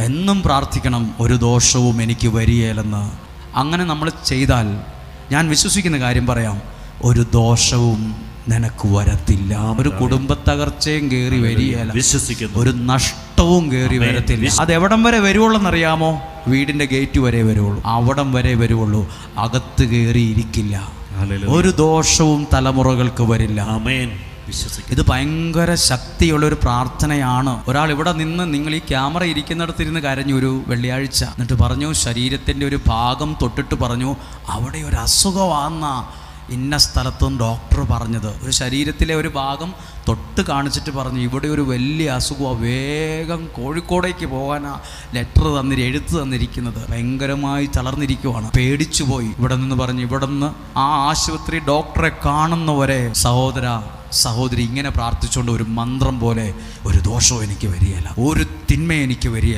എന്നും പ്രാർത്ഥിക്കണം, ഒരു ദോഷവും എനിക്ക് വരികയില്ലെന്ന്. അങ്ങനെ നമ്മൾ ചെയ്താൽ ഞാൻ വിശ്വസിക്കുന്ന കാര്യം പറയാം, ഒരു ദോഷവും നിനക്ക് വരത്തില്ല. ഒരു കുടുംബത്തകർച്ചയും കയറി വരികയില്ല, വിശ്വസിക്കുന്നു. ഒരു നഷ്ടവും കയറി വരത്തില്ല. അത് എവിടം വരെ വരുവുള്ളെന്നറിയാമോ? വീടിൻ്റെ ഗേറ്റ് വരെ വരുവുള്ളൂ, അവിടം വരെ വരുവുള്ളൂ. അകത്ത് കയറി ഇരിക്കില്ല. ഒരു ദോഷവും തലമുറകൾക്ക് വരില്ല. ആമേൻ. ഇത് ഭയങ്കര ശക്തിയുള്ളൊരു പ്രാർത്ഥനയാണ്. ഒരാൾ ഇവിടെ നിന്ന്, നിങ്ങൾ ഈ ക്യാമറ ഇരിക്കുന്നിടത്തിരുന്ന് കരഞ്ഞു ഒരു വെള്ളിയാഴ്ച. എന്നിട്ട് പറഞ്ഞു, ശരീരത്തിൻ്റെ ഒരു ഭാഗം തൊട്ടിട്ട് പറഞ്ഞു, അവിടെ ഒരു അസുഖമാണെന്നാ ഇന്ന സ്ഥലത്തും ഡോക്ടർ പറഞ്ഞത്. ഒരു ശരീരത്തിലെ ഒരു ഭാഗം തൊട്ട് കാണിച്ചിട്ട് പറഞ്ഞു, ഇവിടെ ഒരു വലിയ അസുഖമാണ്, വേഗം കോഴിക്കോടേക്ക് പോകാനാ ലെറ്റർ എഴുത്ത് തന്നിരിക്കുന്നത്. ഭയങ്കരമായി തളർന്നിരിക്കുവാണ്, പേടിച്ചു പോയി. ഇവിടെ നിന്ന് പറഞ്ഞു, ഇവിടെ നിന്ന് ആ ആശുപത്രി ഡോക്ടറെ കാണുന്നവരെ സഹോദര സഹോദരി ഇങ്ങനെ പ്രാർത്ഥിച്ചുകൊണ്ട് ഒരു മന്ത്രം പോലെ, ഒരു ദോഷവും എനിക്ക് വരികയില്ല, ഒരു തിന്മ എനിക്ക് വരികയില്ല.